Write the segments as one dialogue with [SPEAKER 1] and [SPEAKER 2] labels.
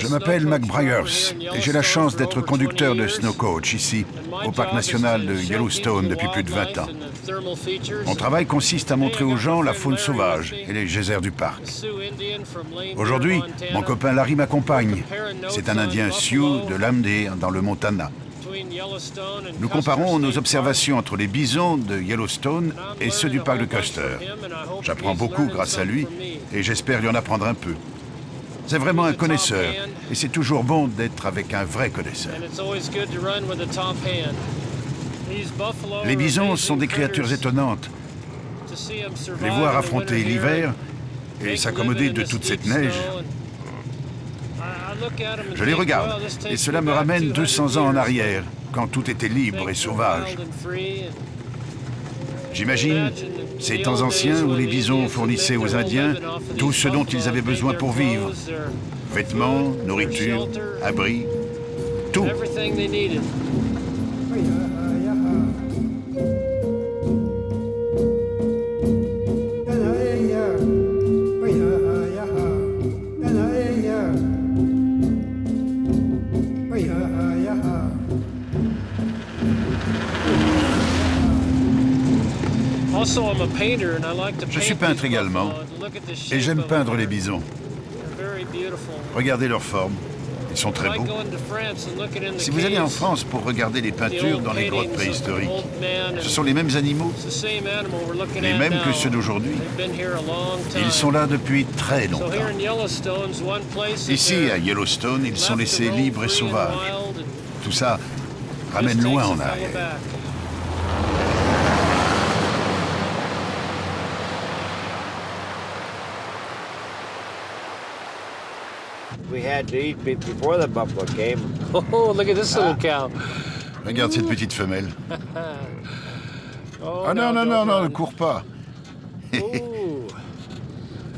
[SPEAKER 1] Je m'appelle Mike Bryers et j'ai la chance d'être conducteur de snow coach ici, au parc national de Yellowstone depuis plus de 20 ans. Mon travail consiste à montrer aux gens la faune sauvage et les geysers du parc. Aujourd'hui, mon copain Larry m'accompagne. C'est un Indien Sioux de Lame-Deer dans le Montana. Nous comparons nos observations entre les bisons de Yellowstone et ceux du parc de Custer. J'apprends beaucoup grâce à lui et j'espère lui en apprendre un peu. C'est vraiment un connaisseur et c'est toujours bon d'être avec un vrai connaisseur. Les bisons sont des créatures étonnantes. Les voir affronter l'hiver et s'accommoder de toute cette neige. Je les regarde et cela me ramène 200 ans en arrière, quand tout était libre et sauvage. J'imagine ces temps anciens où les bisons fournissaient aux Indiens tout ce dont ils avaient besoin pour vivre. Vêtements, nourriture, abris, tout. Je suis peintre également, et j'aime peindre les bisons. Regardez leur forme, ils sont très beaux. Si vous allez en France pour regarder les peintures dans les grottes préhistoriques, ce sont les mêmes animaux, les mêmes que ceux d'aujourd'hui. Ils sont là depuis très longtemps. Ici, à Yellowstone, ils sont laissés libres et sauvages. Tout ça ramène loin en arrière.
[SPEAKER 2] We had to eat before the buffalo came.
[SPEAKER 3] Oh, look at this little cow.
[SPEAKER 1] Regarde cette petite femelle. Oh non, non, non, non, ne cours pas.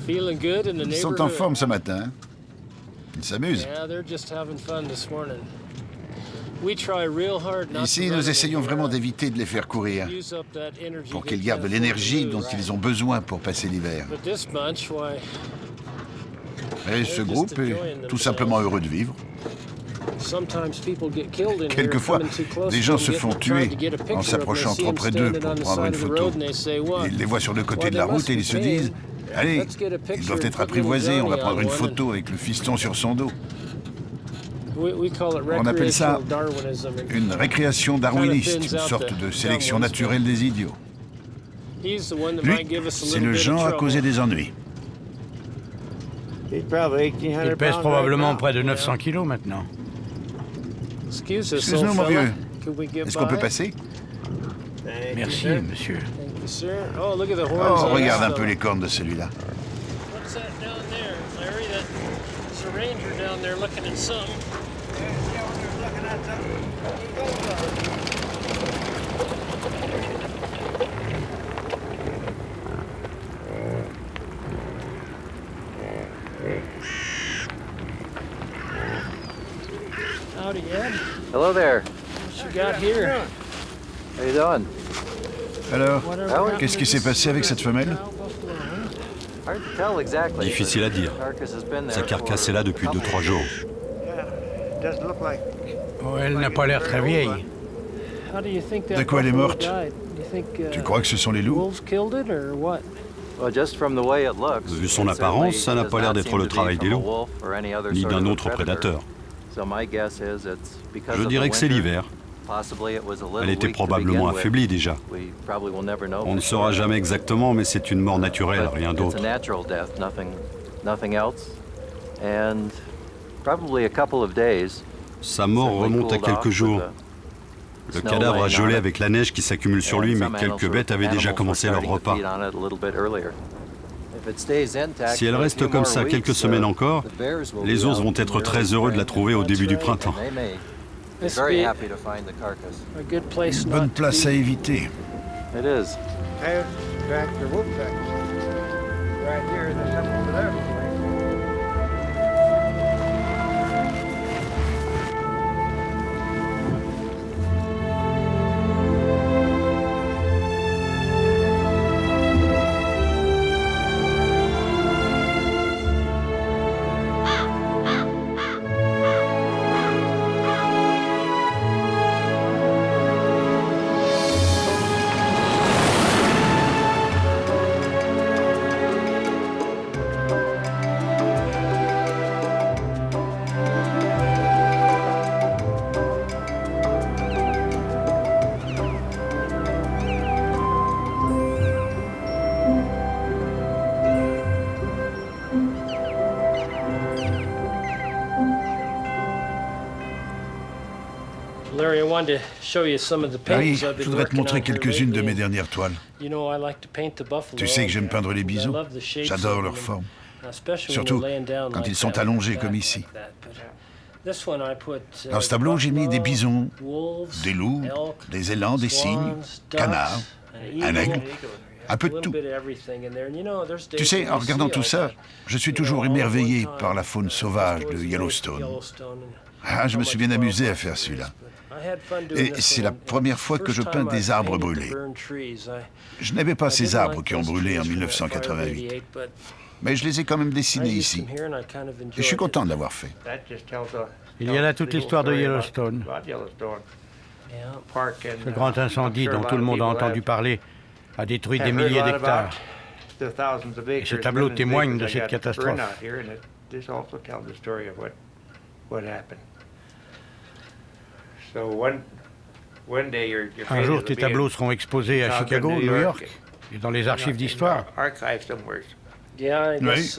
[SPEAKER 1] Ils sont en forme ce matin. Ils s'amusent. Ici, nous essayons vraiment d'éviter de les faire courir pour qu'ils gardent l'énergie dont ils ont besoin pour passer l'hiver. Et ce groupe est tout simplement heureux de vivre. Quelquefois, des gens se font tuer en s'approchant trop près d'eux pour prendre une photo. Ils les voient sur le côté de la route et ils se disent « Allez, ils doivent être apprivoisés, on va prendre une photo avec le fiston sur son dos. » On appelle ça une récréation darwiniste, une sorte de sélection naturelle des idiots. Lui, c'est le genre à causer des ennuis.
[SPEAKER 4] Il pèse probablement près de 900 kilos maintenant.
[SPEAKER 1] Excuse-nous, mon vieux. Est-ce qu'on peut passer?
[SPEAKER 4] Merci, monsieur.
[SPEAKER 1] Oh, regarde un peu les cornes de celui-là.
[SPEAKER 3] Howdy, Ed.
[SPEAKER 2] Hello there.
[SPEAKER 3] What you got here?
[SPEAKER 2] How you doing?
[SPEAKER 1] Alors, qu'est-ce qui s'est passé avec cette femelle?
[SPEAKER 5] Difficile à dire. Sa carcasse est là depuis 2-3 jours.
[SPEAKER 4] Oh, elle n'a pas l'air très vieille.
[SPEAKER 1] De quoi elle est morte? Tu crois que ce sont les loups?
[SPEAKER 5] Vu son apparence, ça n'a pas l'air d'être le travail des loups, ni d'un autre prédateur. Je dirais que c'est l'hiver. Elle était probablement affaiblie déjà. On ne saura jamais exactement, mais c'est une mort naturelle, rien d'autre. Sa mort remonte à quelques jours. Le cadavre a gelé avec la neige qui s'accumule sur lui, mais quelques bêtes avaient déjà commencé leur repas. Si elle reste comme ça quelques semaines encore, les ours vont être très heureux de la trouver au début du printemps.
[SPEAKER 1] Une bonne place à éviter.
[SPEAKER 3] Larry, I wanted to show you some of the
[SPEAKER 1] Larry,
[SPEAKER 3] paintings I've
[SPEAKER 1] je
[SPEAKER 3] been
[SPEAKER 1] voudrais te
[SPEAKER 3] working
[SPEAKER 1] montrer
[SPEAKER 3] on here
[SPEAKER 1] quelques-unes de
[SPEAKER 3] lately.
[SPEAKER 1] mes dernières toiles.
[SPEAKER 3] You know, I like to paint the buffalo.
[SPEAKER 1] Tu sais que j'aime peindre les bisons. J'adore leur forme. Surtout quand ils sont allongés comme ici. Dans ce tableau, j'ai mis des bisons, des loups, des élans, des cygnes, canards, un aigle, un peu de tout. Tu sais, en regardant tout ça, je suis toujours émerveillé par la faune sauvage de Yellowstone. Ah, je me suis bien amusé à faire celui-là. Et c'est la première fois que je peins des arbres brûlés. Je n'avais pas ces arbres qui ont brûlé en 1988. Mais je les ai quand même dessinés ici. Et je suis content de l'avoir fait.
[SPEAKER 4] Il y a là toute l'histoire de Yellowstone. Ce grand incendie dont tout le monde a entendu parler a détruit des milliers d'hectares. Et ce tableau témoigne de cette catastrophe. Un jour, tes tableaux seront exposés à Chicago, New York, et dans les archives d'histoire.
[SPEAKER 1] Oui.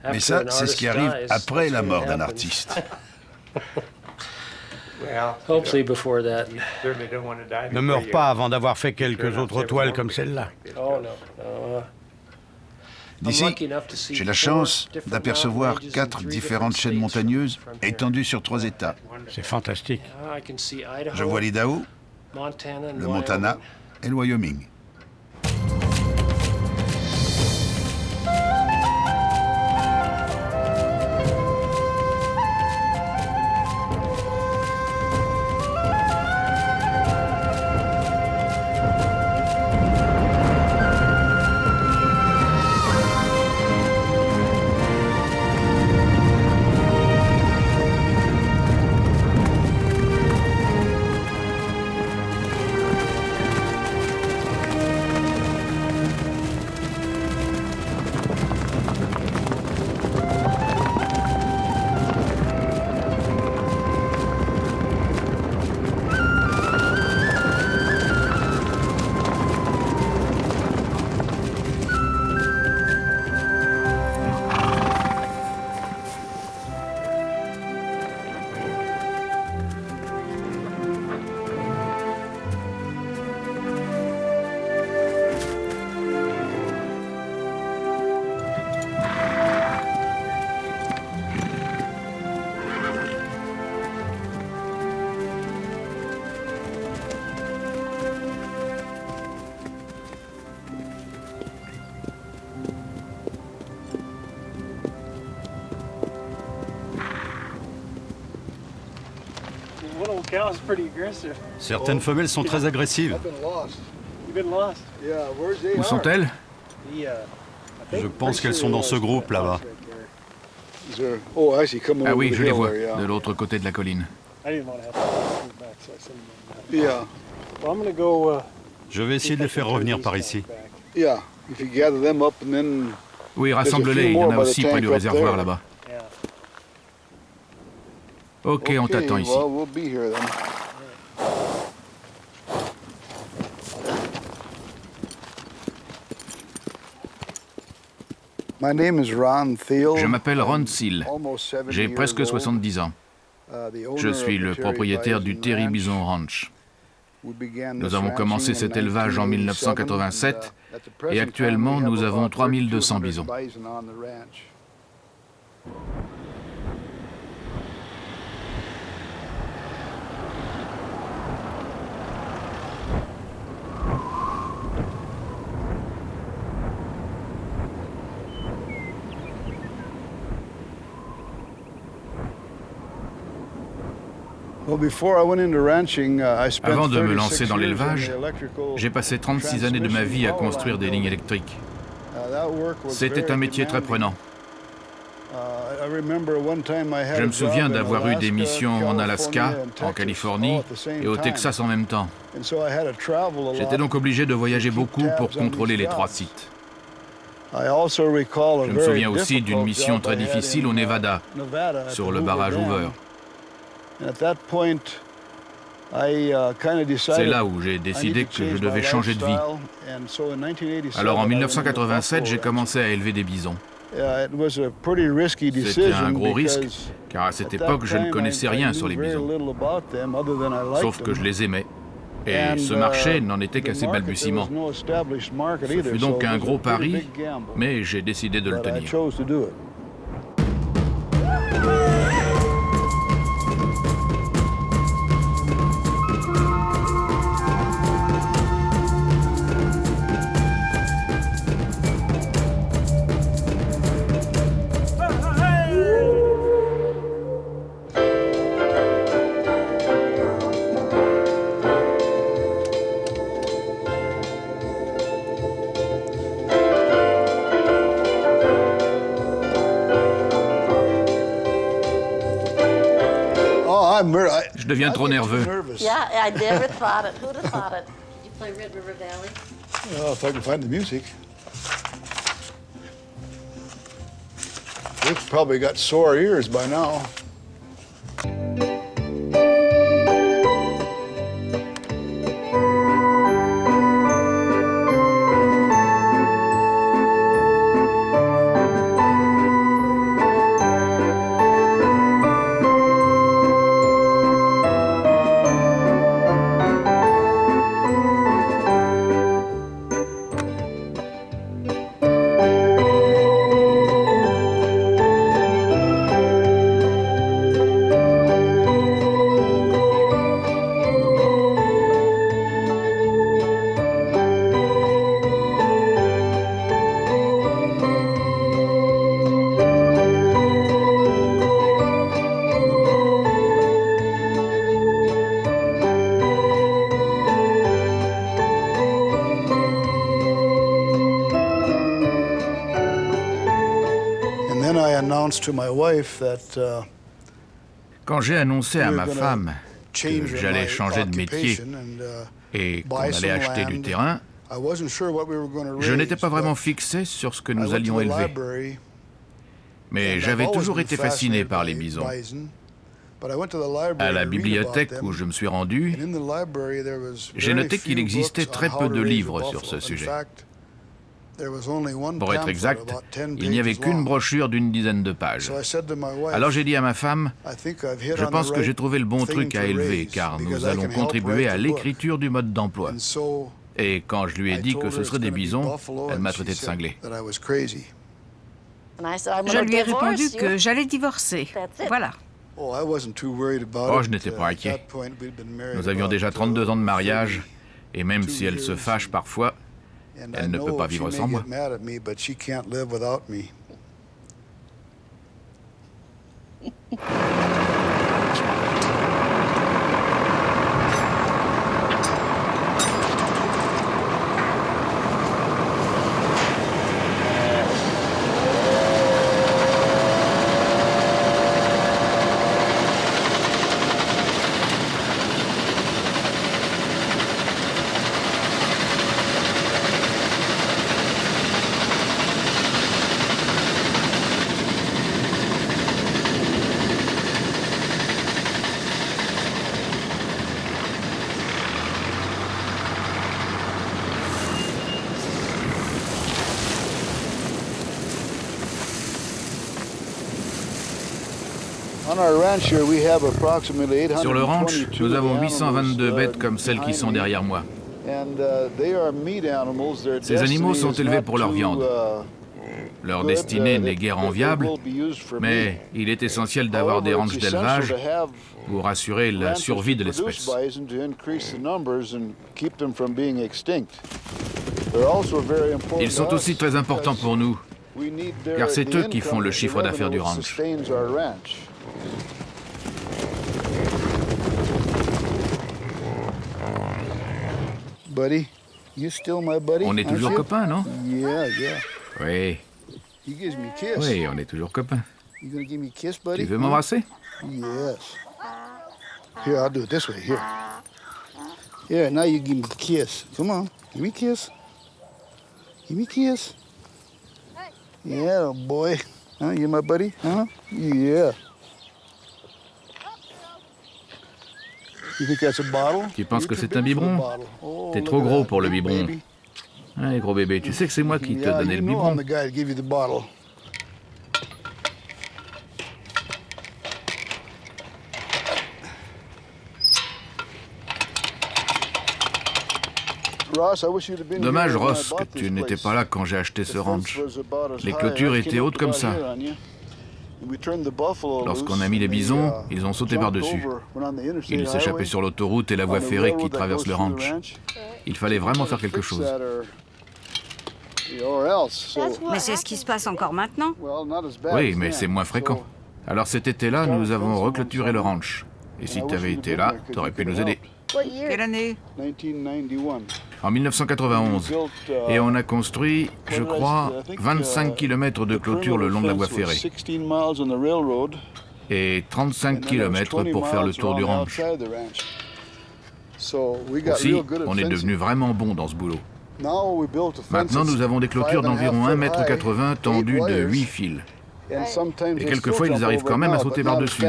[SPEAKER 1] Mais ça, c'est ce qui arrive après la mort d'un artiste.
[SPEAKER 4] Ne meurs pas avant d'avoir fait quelques autres toiles comme celle-là.
[SPEAKER 1] D'ici, j'ai la chance d'apercevoir 4 différentes chaînes montagneuses étendues sur 3 États.
[SPEAKER 4] C'est fantastique.
[SPEAKER 1] Je vois l'Idaho, le Montana et le Wyoming.
[SPEAKER 5] Certaines femelles sont très agressives.
[SPEAKER 6] Où sont-elles?
[SPEAKER 5] Je pense qu'elles sont dans ce groupe là-bas.
[SPEAKER 6] Ah oui, je les vois, de l'autre côté de la colline.
[SPEAKER 5] Je vais essayer de les faire revenir par ici.
[SPEAKER 6] Oui, rassemble-les, il y en a aussi près du réservoir là-bas. Ok, on t'attend ici. Je m'appelle Ron Thiel. J'ai presque 70 ans. Je suis le propriétaire du Terry Bison Ranch. Nous avons commencé cet élevage en 1987 et actuellement nous avons 3200 bisons. Avant de me lancer dans l'élevage, j'ai passé 36 années de ma vie à construire des lignes électriques. C'était un métier très prenant. Je me souviens d'avoir eu des missions en Alaska, en Californie et au Texas en même temps. J'étais donc obligé de voyager beaucoup pour contrôler les 3 sites. Je me souviens aussi d'une mission très difficile au Nevada, sur le barrage Hoover. C'est là où j'ai décidé que je devais changer de vie. Alors en 1987, j'ai commencé à élever des bisons. C'était un gros risque, car à cette époque, je ne connaissais rien sur les bisons. Sauf que je les aimais. Et ce marché n'en était qu'à ses balbutiements. Ce fut donc un gros pari, mais j'ai décidé de le tenir. Je deviens trop nerveux.
[SPEAKER 7] Yeah, I never thought it. Who'd have thought it? You play Red River Valley?
[SPEAKER 8] Well, if I can find the music. Rick's probably got sore ears by now.
[SPEAKER 6] Quand j'ai annoncé à ma femme que j'allais changer de métier et qu'on allait acheter du terrain, je n'étais pas vraiment fixé sur ce que nous allions élever. Mais j'avais toujours été fasciné par les bisons. À la bibliothèque où je me suis rendu, j'ai noté qu'il existait très peu de livres sur ce sujet. Pour être exact, il n'y avait qu'une brochure d'une dizaine de pages. Alors j'ai dit à ma femme, je pense que j'ai trouvé le bon truc à élever, car nous allons contribuer à l'écriture du mode d'emploi. Et quand je lui ai dit que ce seraient des bisons, elle m'a traité de cinglé.
[SPEAKER 7] Je lui ai répondu que j'allais divorcer. Voilà.
[SPEAKER 6] Oh, je n'étais pas inquiet. Nous avions déjà 32 ans de mariage, et même si elle se fâche parfois, elle ne peut pas vivre sans moi. Sur le ranch, nous avons 822 bêtes comme celles qui sont derrière moi. Ces animaux sont élevés pour leur viande. Leur destinée n'est guère enviable, mais il est essentiel d'avoir des ranchs d'élevage pour assurer la survie de l'espèce. Ils sont aussi très importants pour nous, car c'est eux qui font le chiffre d'affaires du ranch. On est toujours copains, non? Oui. Oui, on est toujours copains. Tu veux m'embrasser?
[SPEAKER 8] Here, I'll do it this way. Here. Yeah, now you give me a kiss. Come on, give me a kiss. Give me a kiss. Yeah, boy. Huh? You my buddy? Huh? Yeah. You think that's a bottle?
[SPEAKER 6] Tu penses que c'est un biberon? T'es trop gros pour le biberon. Allez, gros bébé, tu sais que c'est moi qui te donnais le biberon. Dommage, Ross, que tu n'étais pas là quand j'ai acheté ce ranch. Les clôtures étaient hautes comme ça. Lorsqu'on a mis les bisons, ils ont sauté par-dessus. Ils s'échappaient sur l'autoroute et la voie ferrée qui traverse le ranch. Il fallait vraiment faire quelque chose.
[SPEAKER 9] Mais c'est ce qui se passe encore maintenant.
[SPEAKER 6] Oui, mais c'est moins fréquent. Alors cet été-là, nous avons reclôturé le ranch. Et si tu avais été là, tu aurais pu nous aider.
[SPEAKER 9] Quelle année?
[SPEAKER 6] En 1991. Et on a construit, je crois, 25 km de clôture le long de la voie ferrée. Et 35 km pour faire le tour du ranch. Aussi, on est devenu vraiment bon dans ce boulot. Maintenant, nous avons des clôtures d'environ 1,80 m tendues de 8 fils. Et quelquefois, ils arrivent quand même à sauter par-dessus.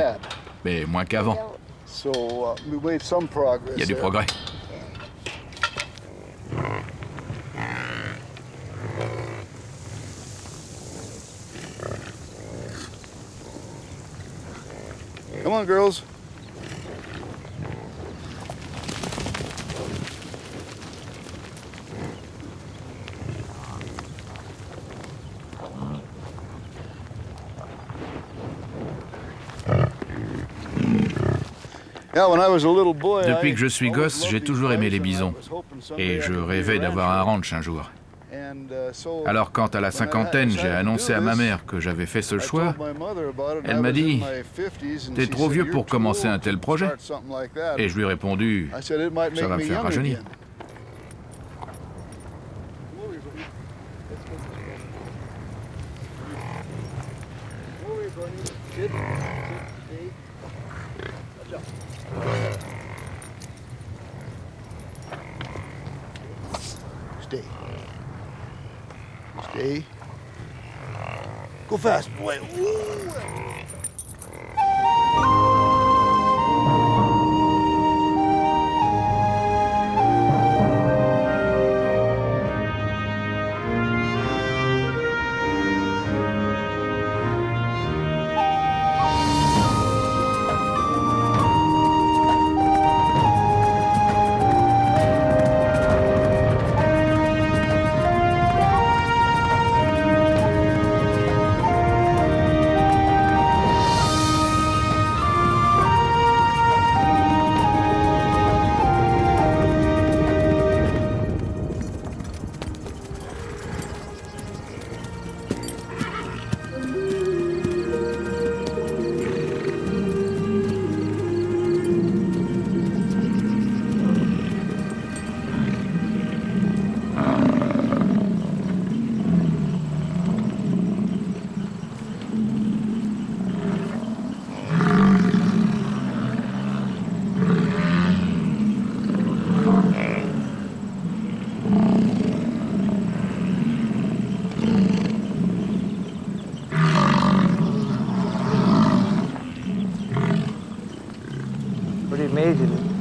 [SPEAKER 6] Mais moins qu'avant. Il y a du progrès.
[SPEAKER 8] Come on, girls.
[SPEAKER 6] Depuis que je suis gosse, j'ai toujours aimé les bisons. Et je rêvais d'avoir un ranch un jour. Alors quand à la cinquantaine, j'ai annoncé à ma mère que j'avais fait ce choix, elle m'a dit « T'es trop vieux pour commencer un tel projet ?» Et je lui ai répondu « Ça va me faire rajeunir. »
[SPEAKER 8] Stay. Go fast, boy.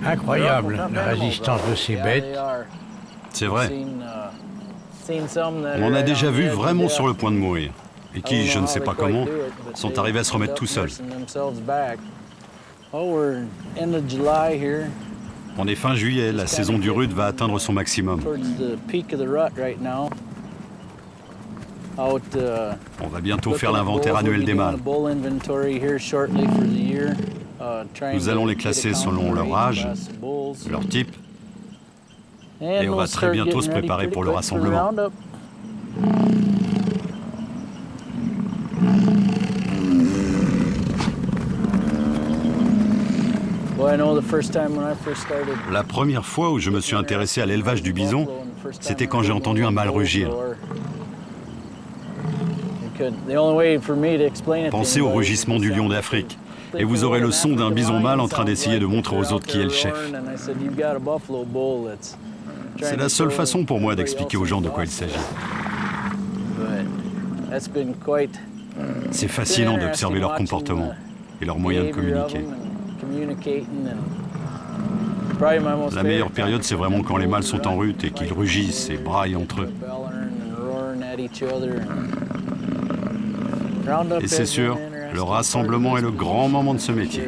[SPEAKER 4] Incroyable, la résistance de ces bêtes.
[SPEAKER 5] C'est vrai. On en a déjà vu vraiment sur le point de mourir. Et qui, je ne sais pas comment, sont arrivés à se remettre tout seuls. On est fin juillet, la saison du rut va atteindre son maximum. On va bientôt faire l'inventaire annuel des mâles. Nous allons les classer selon leur âge, leur type, et on va très bientôt se préparer pour le rassemblement. La première fois où je me suis intéressé à l'élevage du bison, c'était quand j'ai entendu un mâle rugir. Pensez au rugissement du lion d'Afrique, et vous aurez le son d'un bison mâle en train d'essayer de montrer aux autres qui est le chef. C'est la seule façon pour moi d'expliquer aux gens de quoi il s'agit. C'est fascinant d'observer leur comportement et leurs moyens de communiquer. La meilleure période, c'est vraiment quand les mâles sont en rut et qu'ils rugissent et braillent entre eux. Et c'est sûr, le rassemblement est le grand moment de ce métier.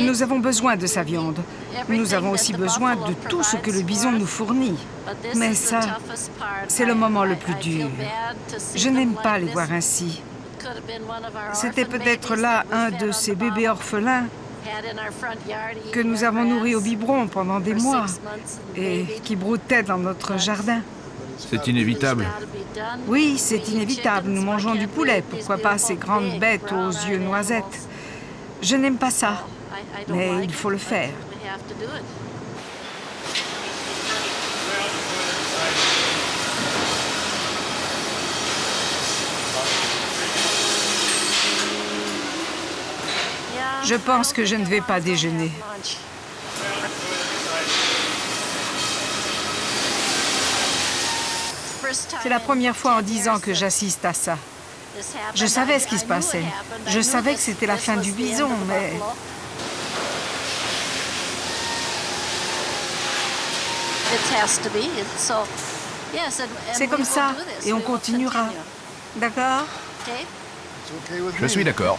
[SPEAKER 9] Nous avons besoin de sa viande. Nous avons aussi besoin de tout ce que le bison nous fournit. Mais ça, c'est le moment le plus dur. Je n'aime pas les voir ainsi. C'était peut-être là un de ces bébés orphelins que nous avons nourris au biberon pendant des mois et qui broutaient dans notre jardin.
[SPEAKER 6] C'est inévitable.
[SPEAKER 9] Oui, c'est inévitable. Nous mangeons du poulet. Pourquoi pas ces grandes bêtes aux yeux noisettes? Je n'aime pas ça, mais il faut le faire. Je pense que je ne vais pas déjeuner. C'est la première fois en 10 ans que j'assiste à ça. Je savais ce qui se passait. Je savais que c'était la fin du bison, mais... C'est comme ça, et on continuera. D'accord?
[SPEAKER 6] Je suis d'accord.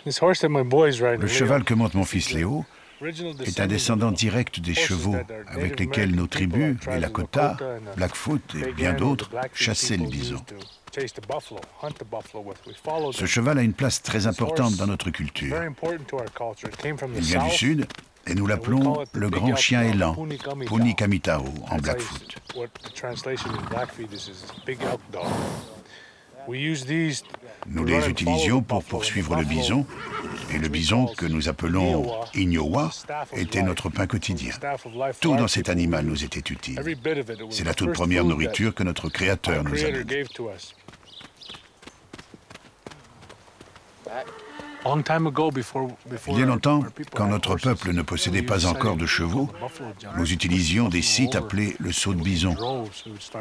[SPEAKER 1] Le cheval que monte mon fils Léo est un descendant direct des chevaux avec lesquels nos tribus, les Lakota, Blackfoot et bien d'autres chassaient le bison. Ce cheval a une place très importante dans notre culture. Il vient du sud et nous l'appelons le grand chien élan, Puni Kamitao en Blackfoot. Nous les utilisions pour poursuivre le bison, et le bison, que nous appelons Inyowa, était notre pain quotidien. Tout dans cet animal nous était utile. C'est la toute première nourriture que notre Créateur nous a donnée. Il y a longtemps, quand notre peuple ne possédait pas encore de chevaux, nous utilisions des sites appelés le saut de bison.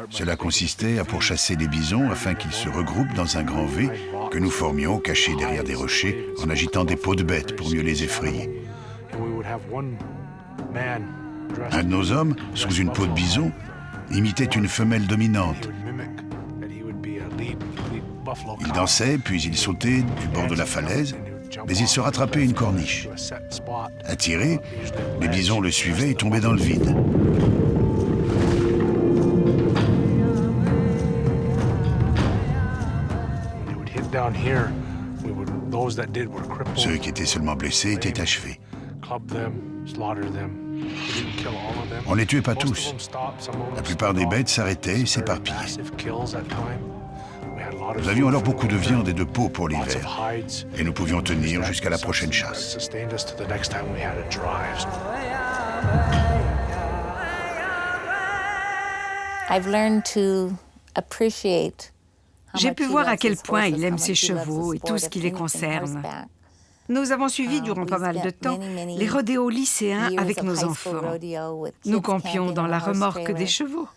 [SPEAKER 1] Cela consistait à pourchasser les bisons afin qu'ils se regroupent dans un grand V que nous formions cachés derrière des rochers en agitant des peaux de bêtes pour mieux les effrayer. Un de nos hommes, sous une peau de bison, imitait une femelle dominante. Il dansait, puis il sautait du bord de la falaise, mais il se rattrapait une corniche. Attirés, les bisons le suivaient et tombaient dans le vide. Ceux qui étaient seulement blessés étaient achevés. On ne les tuait pas tous. La plupart des bêtes s'arrêtaient et s'éparpillaient. Nous avions alors beaucoup de viande et de peau pour l'hiver, et nous pouvions tenir jusqu'à la prochaine chasse.
[SPEAKER 9] J'ai pu voir à quel point il aime ses chevaux et tout ce qui les concerne. Nous avons suivi durant pas mal de temps les rodéos lycéens avec nos enfants. Nous campions dans la remorque des chevaux.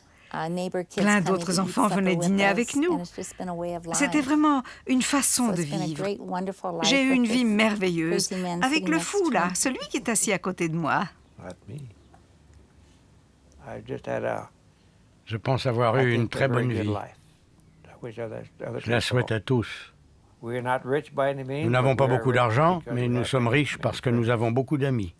[SPEAKER 9] Plein d'autres enfants venaient dîner avec nous. C'était vraiment une façon de vivre. J'ai eu une vie merveilleuse avec le fou, là, celui qui est assis à côté de moi.
[SPEAKER 4] Je pense avoir eu une très bonne vie. Je la souhaite à tous. Nous n'avons pas beaucoup d'argent, mais nous sommes riches parce que nous avons beaucoup d'amis.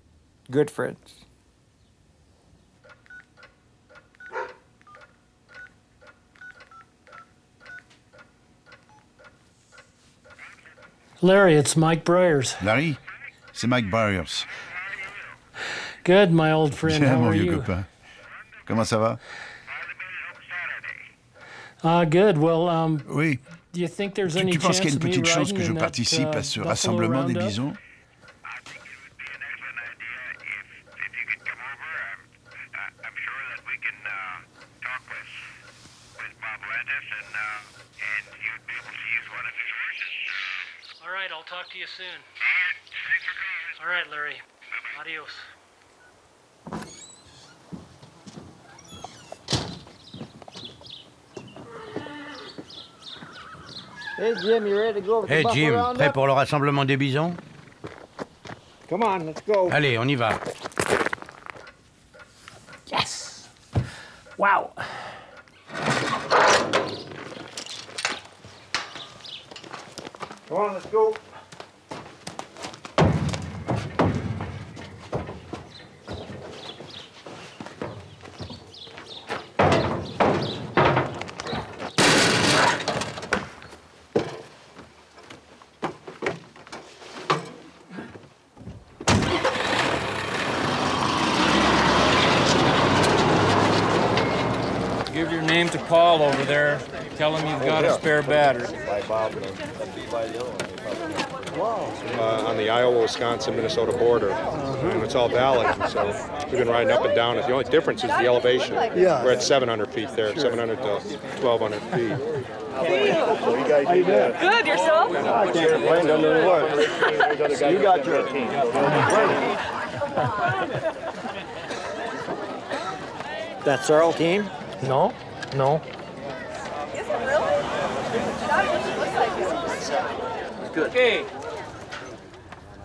[SPEAKER 3] Larry, it's Mike Briers.
[SPEAKER 1] Larry, c'est Mike Briers.
[SPEAKER 3] Good, my old friend.
[SPEAKER 1] Bien,
[SPEAKER 3] How
[SPEAKER 1] mon
[SPEAKER 3] are
[SPEAKER 1] vieux
[SPEAKER 3] you?
[SPEAKER 1] copain. Comment ça va?
[SPEAKER 3] Good. Well,
[SPEAKER 1] Oui.
[SPEAKER 3] do you think there's
[SPEAKER 1] Tu
[SPEAKER 3] any
[SPEAKER 1] penses qu'il y a
[SPEAKER 3] chance
[SPEAKER 1] une
[SPEAKER 3] of me
[SPEAKER 1] petite chance que
[SPEAKER 3] riding
[SPEAKER 1] je
[SPEAKER 3] in that,
[SPEAKER 1] participe à ce
[SPEAKER 3] buffalo
[SPEAKER 1] rassemblement des
[SPEAKER 3] roundup?
[SPEAKER 1] bisons?
[SPEAKER 3] All right, I'll talk to you soon. All right, Larry. Adios.
[SPEAKER 2] Hey Jim, you ready to go with the
[SPEAKER 4] Hey
[SPEAKER 2] buffalo
[SPEAKER 4] Jim,
[SPEAKER 2] roundup?
[SPEAKER 4] prêt pour le rassemblement des bisons?
[SPEAKER 2] Come on, let's go.
[SPEAKER 4] Allez, on y va.
[SPEAKER 3] Yes! Wow.
[SPEAKER 2] Come on, let's go.
[SPEAKER 10] Give your name to Paul over there. Tell him you've got a spare battery.
[SPEAKER 11] On the Iowa, Wisconsin, Minnesota border. And it's all valley, so we've been riding up and down it. The only difference is the elevation.
[SPEAKER 8] Yeah.
[SPEAKER 11] We're at 700 feet there, 700 to 1,200 feet.
[SPEAKER 7] Good, yourself?
[SPEAKER 2] I can't complain under the work. So you got your team. That's our team?
[SPEAKER 3] No, no.
[SPEAKER 7] Is it really? That just looks like it.
[SPEAKER 10] Okay.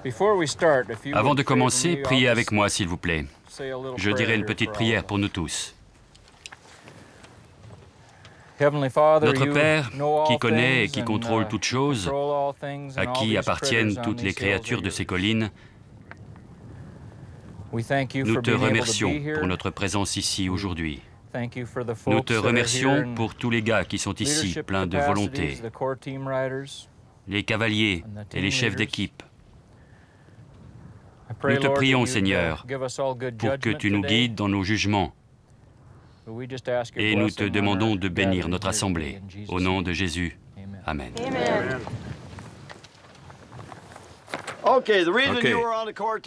[SPEAKER 10] Before we start, if you
[SPEAKER 5] Avant de
[SPEAKER 10] would pray
[SPEAKER 5] commencer,
[SPEAKER 10] for me,
[SPEAKER 5] priez
[SPEAKER 10] I'll
[SPEAKER 5] avec
[SPEAKER 10] just
[SPEAKER 5] moi, s'il vous plaît.
[SPEAKER 10] say a little
[SPEAKER 5] Je dirai une
[SPEAKER 10] prayer
[SPEAKER 5] petite
[SPEAKER 10] for all
[SPEAKER 5] prière
[SPEAKER 10] of
[SPEAKER 5] pour
[SPEAKER 10] us.
[SPEAKER 5] nous tous.
[SPEAKER 10] Heavenly Father,
[SPEAKER 5] Notre
[SPEAKER 10] you
[SPEAKER 5] Père,
[SPEAKER 10] know all
[SPEAKER 5] qui connaît et qui
[SPEAKER 10] things
[SPEAKER 5] contrôle
[SPEAKER 10] and,
[SPEAKER 5] toutes choses,
[SPEAKER 10] control all things
[SPEAKER 5] à
[SPEAKER 10] and all
[SPEAKER 5] qui
[SPEAKER 10] these
[SPEAKER 5] appartiennent
[SPEAKER 10] critters on
[SPEAKER 5] toutes les
[SPEAKER 10] these hills
[SPEAKER 5] créatures
[SPEAKER 10] are
[SPEAKER 5] de ces
[SPEAKER 10] yours.
[SPEAKER 5] collines,
[SPEAKER 10] We thank you
[SPEAKER 5] nous
[SPEAKER 10] for
[SPEAKER 5] te
[SPEAKER 10] being able to
[SPEAKER 5] remercions
[SPEAKER 10] be here.
[SPEAKER 5] pour notre présence ici aujourd'hui.
[SPEAKER 10] Thank you for the
[SPEAKER 5] Nous
[SPEAKER 10] folks
[SPEAKER 5] te
[SPEAKER 10] that are here
[SPEAKER 5] remercions
[SPEAKER 10] in
[SPEAKER 5] pour tous les gars qui sont ici,
[SPEAKER 10] leadership
[SPEAKER 5] pleins de
[SPEAKER 10] capacities,
[SPEAKER 5] volonté,
[SPEAKER 10] the core team riders.
[SPEAKER 5] les cavaliers
[SPEAKER 10] and the
[SPEAKER 5] et les
[SPEAKER 10] team
[SPEAKER 5] chefs
[SPEAKER 10] leaders.
[SPEAKER 5] d'équipe.
[SPEAKER 10] I pray,
[SPEAKER 5] Nous te
[SPEAKER 10] Lord,
[SPEAKER 5] prions,
[SPEAKER 10] that you'd,
[SPEAKER 5] Seigneur,
[SPEAKER 10] give us all good
[SPEAKER 5] pour que
[SPEAKER 10] judgment
[SPEAKER 5] tu nous
[SPEAKER 10] today.
[SPEAKER 5] guides dans nos jugements.
[SPEAKER 10] But we just ask your
[SPEAKER 5] Et nous te
[SPEAKER 10] blessing on
[SPEAKER 5] demandons
[SPEAKER 10] our
[SPEAKER 5] de bénir
[SPEAKER 10] gathering
[SPEAKER 5] notre
[SPEAKER 10] here today
[SPEAKER 5] assemblée.
[SPEAKER 10] in Jesus'
[SPEAKER 5] Au nom
[SPEAKER 10] name.
[SPEAKER 5] de Jésus.
[SPEAKER 10] Amen.
[SPEAKER 5] Amen.
[SPEAKER 7] Amen.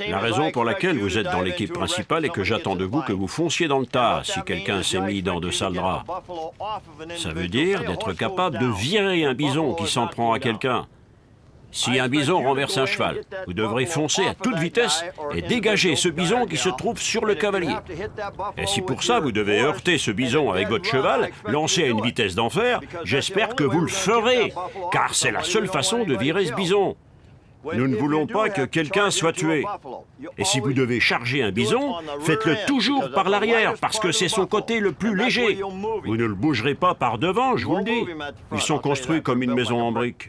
[SPEAKER 12] La raison pour laquelle vous êtes dans l'équipe principale est que j'attends de vous que vous fonciez dans le tas si quelqu'un s'est mis dans de sales draps. Ça veut dire d'être capable de virer un bison qui s'en prend à quelqu'un. Si un bison renverse un cheval, vous devrez foncer à toute vitesse et dégager ce bison qui se trouve sur le cavalier. Et si pour ça vous devez heurter ce bison avec votre cheval, lancé à une vitesse d'enfer, j'espère que vous le ferez, car c'est la seule façon de virer ce bison. Nous ne voulons pas que quelqu'un soit tué. Et si vous devez charger un bison, faites-le toujours par l'arrière, parce que c'est son côté le plus léger. Vous ne le bougerez pas par devant, je vous le dis. Ils sont construits comme une maison en briques.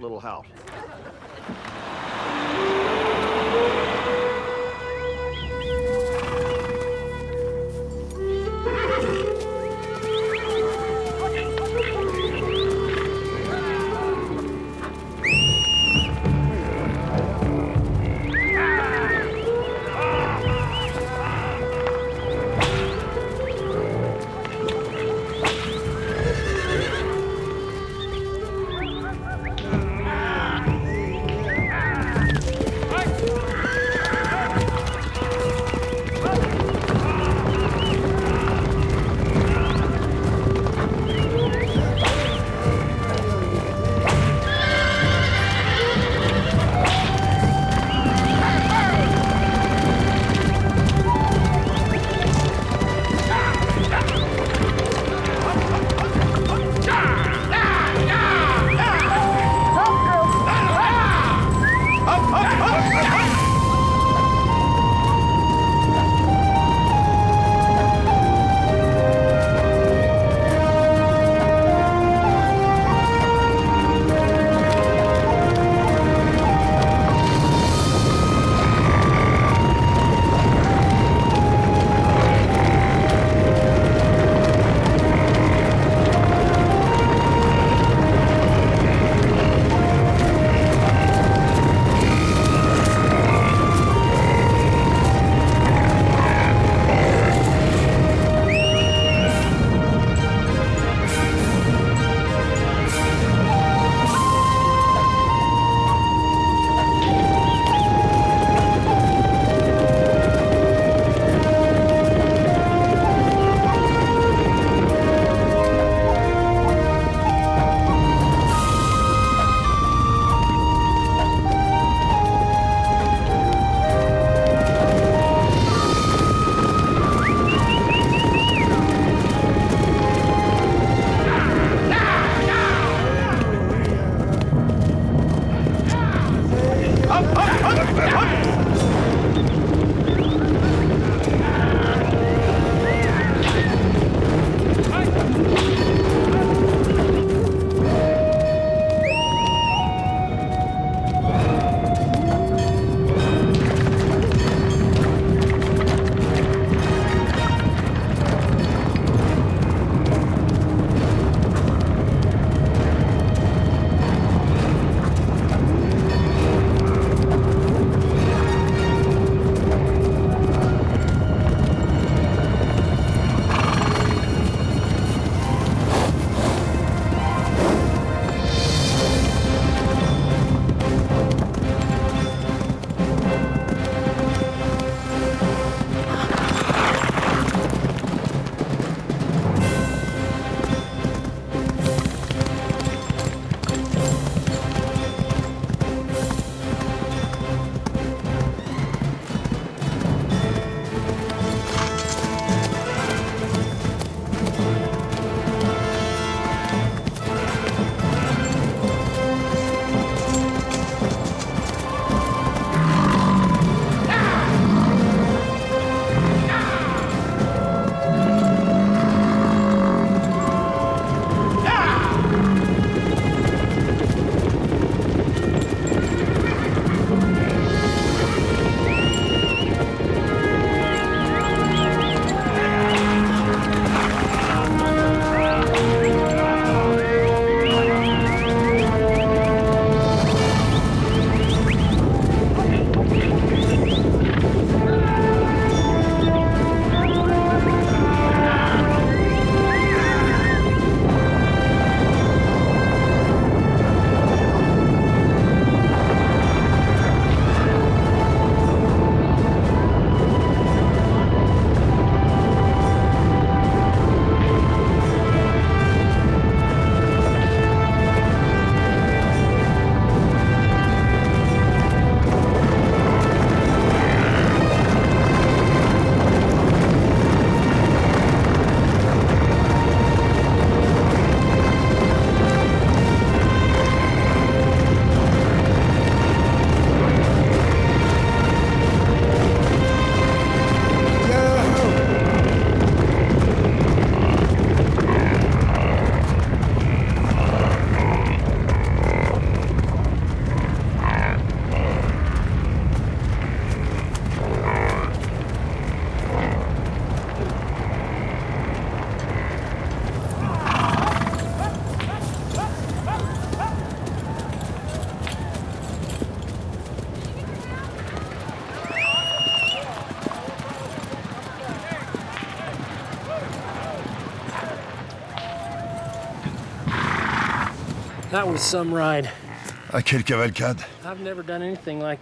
[SPEAKER 1] Ah, quelle cavalcade!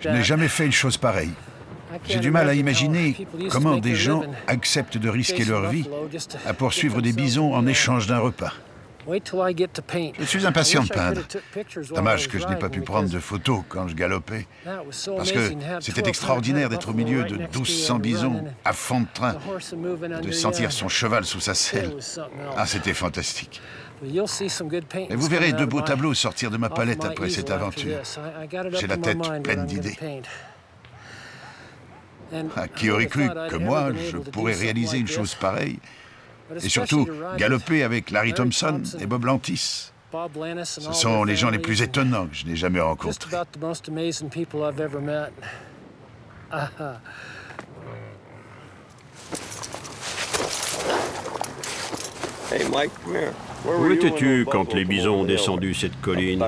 [SPEAKER 1] Je n'ai jamais fait une chose pareille. J'ai du mal à imaginer comment des gens acceptent de risquer leur vie à poursuivre des bisons en échange d'un repas. Je suis impatient de peindre. Dommage que je n'ai pas pu prendre de photos quand je galopais. Parce que c'était extraordinaire d'être au milieu de 1200 bisons à fond de train, de sentir son cheval sous sa selle. Ah, c'était fantastique. Et vous verrez de beaux tableaux sortir de ma palette après cette aventure. J'ai la tête pleine d'idées. Ah, qui aurait cru que moi, je pourrais réaliser une chose pareille? Et surtout, galoper avec Larry Thompson et Bob Lantis. Ce sont les gens les plus étonnants que je n'ai jamais rencontrés.
[SPEAKER 2] Hey Mike, come here.
[SPEAKER 12] Où étais-tu quand les bisons ont descendu cette colline?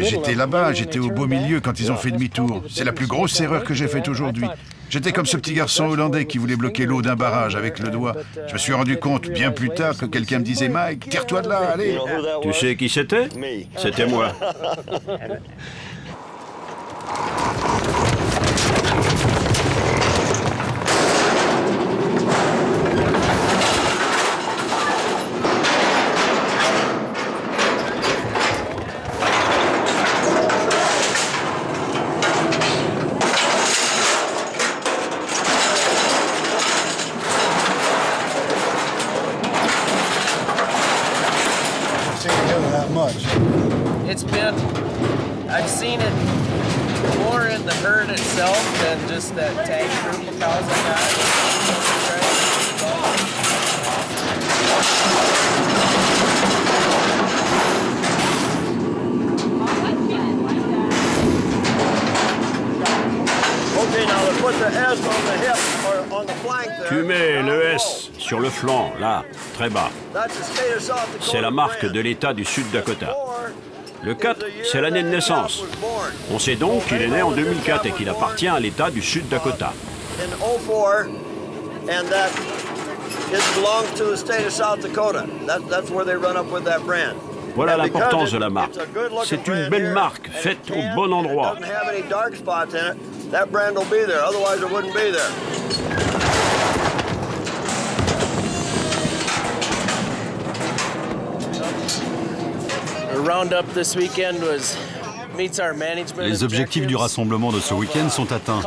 [SPEAKER 1] J'étais là-bas, j'étais au beau milieu quand ils ont fait demi-tour. C'est la plus grosse erreur que j'ai faite aujourd'hui. J'étais comme ce petit garçon hollandais qui voulait bloquer l'eau d'un barrage avec le doigt. Je me suis rendu compte bien plus tard que quelqu'un me disait « Mike, tire-toi de là, allez !»
[SPEAKER 12] Tu sais qui c'était? C'était moi.
[SPEAKER 13] I've seen it more in the herd itself than just that tag group of cows I got.
[SPEAKER 2] Okay, now let's put the S on the hip or on the flank there.
[SPEAKER 12] Tu mets le S sur le flanc, là, très bas. C'est la marque de l'État du Sud-Dakota. Le 4, c'est l'année de naissance. On sait donc qu'il est né en 2004 et qu'il appartient à l'État du Sud-Dakota. Voilà l'importance de la marque. C'est une belle marque, faite au bon endroit.
[SPEAKER 5] Les objectifs du rassemblement de ce week-end sont atteints,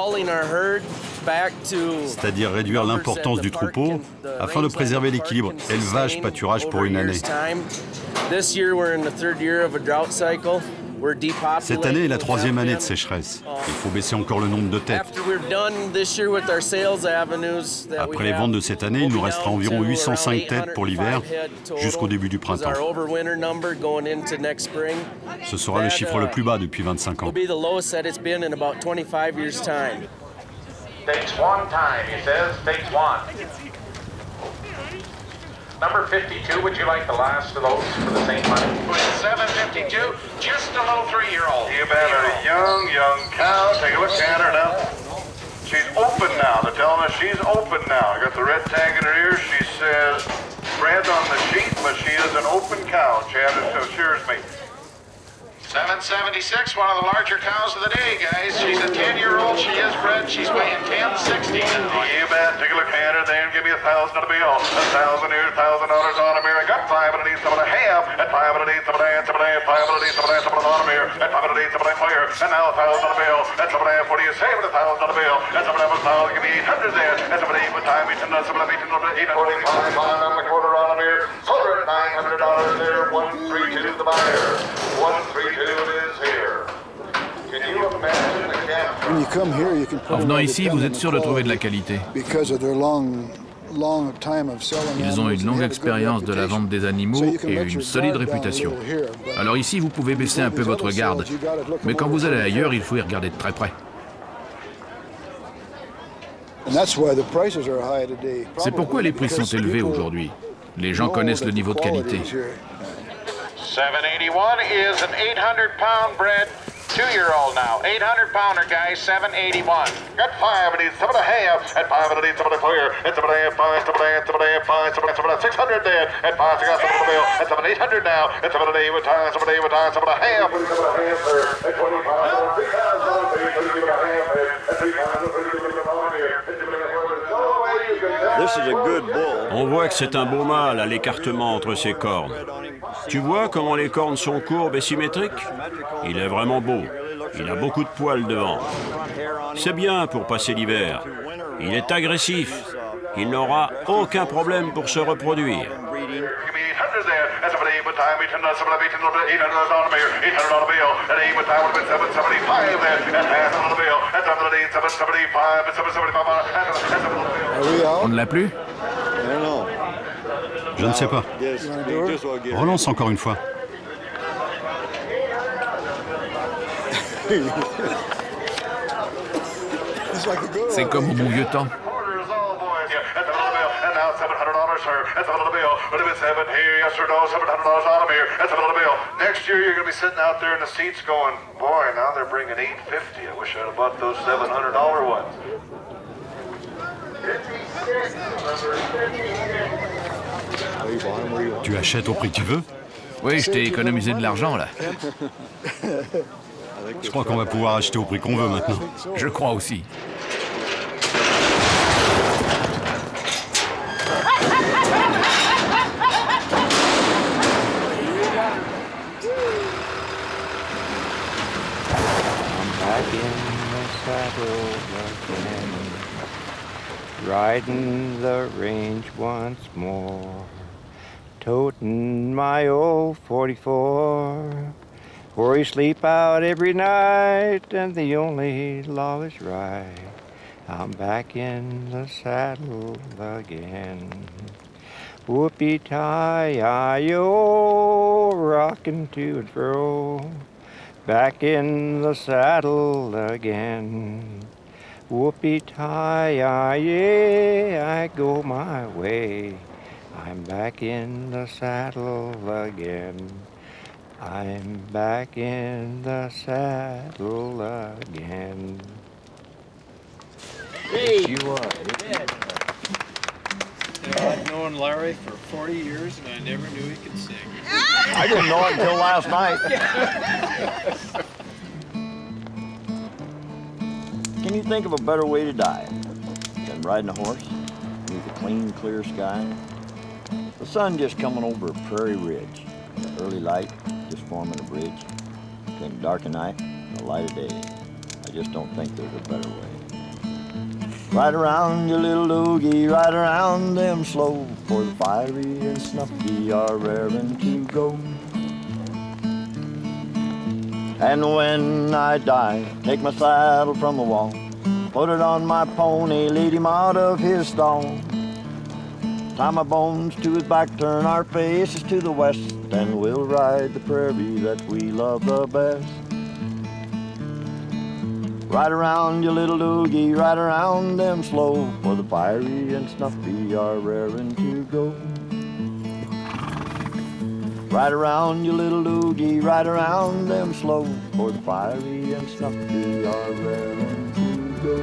[SPEAKER 5] c'est-à-dire réduire l'importance du troupeau afin de préserver l'équilibre élevage-pâturage pour une année. Cette année est la 3e année de sécheresse. Il faut baisser encore le nombre de têtes. Après les ventes de cette année, il nous restera environ 805 têtes pour l'hiver jusqu'au début du printemps. Ce sera le chiffre le plus bas depuis 25 ans.
[SPEAKER 14] Number 52, would you like the last of those for the same money? 752, just a little 3-year-old.
[SPEAKER 15] You bet, a young cow. Take a look at her now. She's open now. They're telling us she's open now. Got the red tag in her ear. She says bred on the sheet, but she is an open cow. Chad assures me.
[SPEAKER 14] 776, one of the larger cows of the day, guys. She's a 10-year-old. She is bred. She's weighing 1060.
[SPEAKER 15] You bet. Take a look at her there and give me $1,000 bill. 1,000 here, $1,000 on a mirror. I got 5 underneath some of the half. And 5 underneath some of that, some of that, 5 underneath some of that, some of the on a mirror. And 5 underneath some of that fire. And now $1,000 bill. And some of that, what do you say with $1,000 bill? And some of that was $1,000. Give me 800 there. And some of that, with time, 800, some of that, 845 on the quarter on a mirror. Sold her at $900 there. 132 the buyer. 132 it is here.
[SPEAKER 6] En venant ici, vous êtes sûr de trouver de la qualité. Ils ont une longue expérience de la vente des animaux et une solide réputation. Alors ici, vous pouvez baisser un peu votre garde. Mais quand vous allez ailleurs, il faut y regarder de très près. C'est pourquoi les prix sont élevés aujourd'hui. Les gens connaissent le niveau de qualité.
[SPEAKER 14] 781 is an 800-pound bred, 2 2-year-old now. 800-pounder guy, 781.
[SPEAKER 15] Got 5 and he's 7.5. At 5 and he's 7.4. At 7.5, 5, 600 then. At 5, 6, 7 bill. At 7, 800 now. At 7, 8 with time, 7, 8 with time, 7.5. At 25, 3,000.
[SPEAKER 12] On voit que c'est un beau mâle à l'écartement entre ses cornes. Tu vois comment les cornes sont courbes et symétriques? Il est vraiment beau. Il a beaucoup de poils devant. C'est bien pour passer l'hiver. Il est agressif. Il n'aura aucun problème pour se reproduire.
[SPEAKER 6] On ne l'a plus?
[SPEAKER 5] Je ne sais pas. Relance encore une fois.
[SPEAKER 6] C'est comme au bon vieux temps.
[SPEAKER 15] Next year you're going to be sitting out there in the seats going, boy, now they're bringing $850. I wish I'd have bought those $700 ones.
[SPEAKER 5] Tu achètes au prix que tu veux?
[SPEAKER 6] Oui, je t'ai économisé de l'argent, là.
[SPEAKER 5] Je crois qu'on va pouvoir acheter au prix qu'on veut maintenant.
[SPEAKER 6] Je crois aussi.
[SPEAKER 16] Riding the range once more, toting my old 44, where we sleep out every night, and the only law is right. I'm back in the saddle again. Whoopee-tie-I-O, rocking to and fro, back in the saddle again. Whoopee-tie-I-yeah, I go my way. I'm back in the saddle again. I'm back in the saddle again.
[SPEAKER 17] Hey!
[SPEAKER 16] Yes, you are.
[SPEAKER 17] I've known Larry for 40 years and I never knew he could sing.
[SPEAKER 18] I didn't know it until last night. Can you think of a better way to die than riding a horse with a clean, clear sky? The sun just coming over a prairie ridge, the early light just forming a bridge between dark of night and the light of day. I just don't think there's a better way. Ride around your little loogie, ride around them slow, for the fiery and snuffy are raring to go. And when I die, take my saddle from the wall, put it on my pony, lead him out of his stall. Tie my bones to his back, turn our faces to the west, and we'll ride the prairie that we love the best. Ride around your little loogie, ride around them slow, for the fiery and snuffy are raring to go. Ride around your little loogie, ride around them slow, for the fiery and snuffy are raring to go.